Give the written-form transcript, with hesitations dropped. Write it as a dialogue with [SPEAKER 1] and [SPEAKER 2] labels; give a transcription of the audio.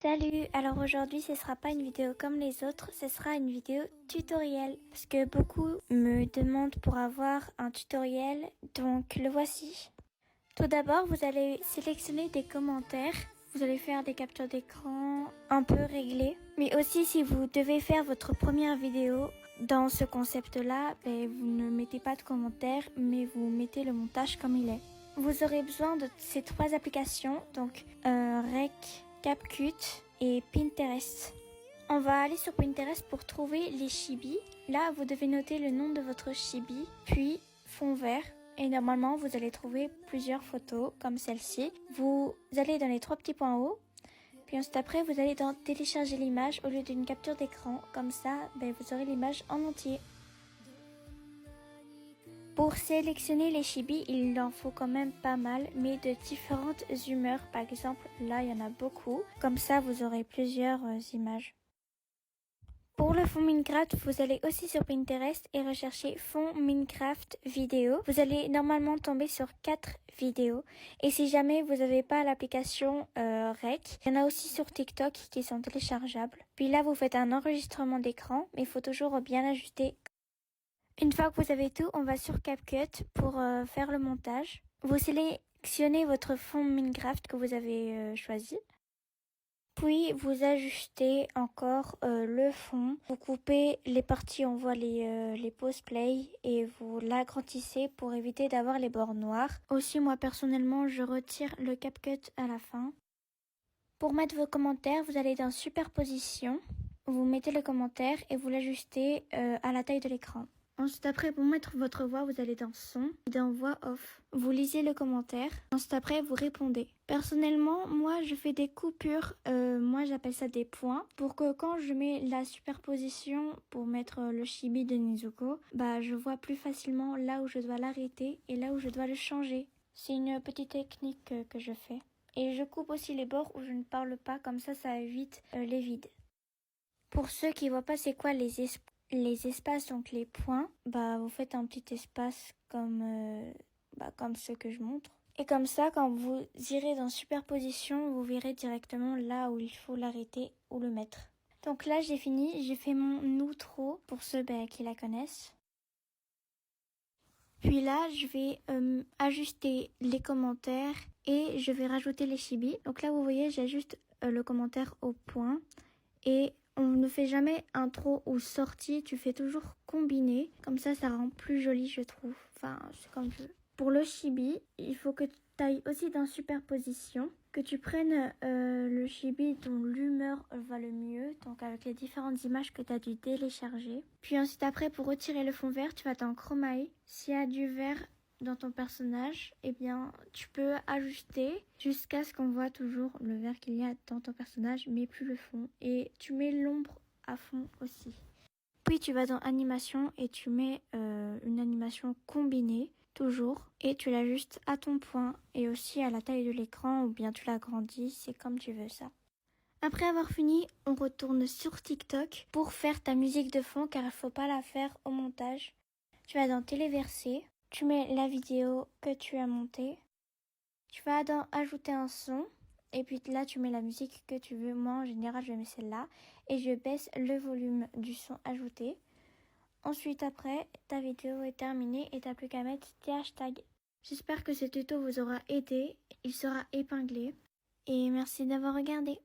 [SPEAKER 1] Salut, alors aujourd'hui ce sera pas une vidéo comme les autres, ce sera une vidéo tutoriel parce que beaucoup me demandent pour avoir un tutoriel, donc le voici. Tout d'abord vous allez sélectionner des commentaires, vous allez faire des captures d'écran un peu réglées, mais aussi si vous devez faire votre première vidéo dans ce concept là, vous ne mettez pas de commentaires mais vous mettez le montage comme il est. Vous aurez besoin de ces trois applications, donc Rec, CapCut et Pinterest. On va aller sur Pinterest pour trouver les chibis. Là, vous devez noter le nom de votre chibi, puis fond vert. Et normalement, vous allez trouver plusieurs photos comme celle-ci. Vous allez dans les trois petits points en haut. Puis ensuite après, vous allez dans télécharger l'image au lieu d'une capture d'écran. Comme ça, vous aurez l'image en entier. Pour sélectionner les chibis, il en faut quand même pas mal, mais de différentes humeurs. Par exemple, là, il y en a beaucoup. Comme ça, vous aurez plusieurs images. Pour le fond Minecraft, vous allez aussi sur Pinterest et rechercher fond Minecraft vidéo. Vous allez normalement tomber sur 4 vidéos. Et si jamais vous n'avez pas l'application Rec, il y en a aussi sur TikTok qui sont téléchargeables. Puis là, vous faites un enregistrement d'écran, mais il faut toujours bien ajuster. Une fois que vous avez tout, on va sur CapCut pour faire le montage. Vous sélectionnez votre fond Minecraft que vous avez choisi. Puis vous ajustez encore le fond. Vous coupez les parties où on voit les pause play et vous l'agrandissez pour éviter d'avoir les bords noirs. Aussi, moi personnellement, je retire le CapCut à la fin. Pour mettre vos commentaires, vous allez dans Superposition. Vous mettez le commentaire et vous l'ajustez à la taille de l'écran. Ensuite après, pour mettre votre voix, vous allez dans Son et dans Voix off. Vous lisez le commentaire. Ensuite après, vous répondez. Personnellement, moi, je fais des coupures. Moi, j'appelle ça des points. Pour que quand je mets la superposition pour mettre le chibi de Nezuko, je vois plus facilement là où je dois l'arrêter et là où je dois le changer. C'est une petite technique que je fais. Et je coupe aussi les bords où je ne parle pas. Comme ça évite les vides. Pour ceux qui voient pas c'est quoi les espaces, donc les points, vous faites un petit espace comme ceux que je montre. Et comme ça, quand vous irez dans superposition, vous verrez directement là où il faut l'arrêter ou le mettre. Donc là, j'ai fini. J'ai fait mon outro pour ceux qui la connaissent. Puis là, je vais ajuster les commentaires et je vais rajouter les chibis. Donc là, vous voyez, j'ajuste le commentaire au point et on ne fait jamais intro ou sortie, tu fais toujours combiné. Comme ça rend plus joli, je trouve. Enfin, c'est comme je veux. Pour le chibi, il faut que tu ailles aussi dans superposition, que tu prennes le chibi dont l'humeur va le mieux, donc avec les différentes images que tu as dû télécharger. Puis ensuite après, pour retirer le fond vert, tu vas dans Chroma Key. S'il y a du vert dans ton personnage, tu peux ajuster jusqu'à ce qu'on voit toujours le vert qu'il y a dans ton personnage, mais plus le fond. Et tu mets l'ombre à fond aussi. Puis tu vas dans animation et tu mets une animation combinée, toujours. Et tu l'ajustes à ton point et aussi à la taille de l'écran, ou bien tu l'agrandis, c'est comme tu veux ça. Après avoir fini, on retourne sur TikTok pour faire ta musique de fond, car il ne faut pas la faire au montage. Tu vas dans Téléverser. Tu mets la vidéo que tu as montée. Tu vas dans ajouter un son. Et puis là, tu mets la musique que tu veux. Moi, en général, je mets celle-là. Et je baisse le volume du son ajouté. Ensuite, après, ta vidéo est terminée et tu n'as plus qu'à mettre tes hashtags. J'espère que ce tuto vous aura aidé. Il sera épinglé. Et merci d'avoir regardé.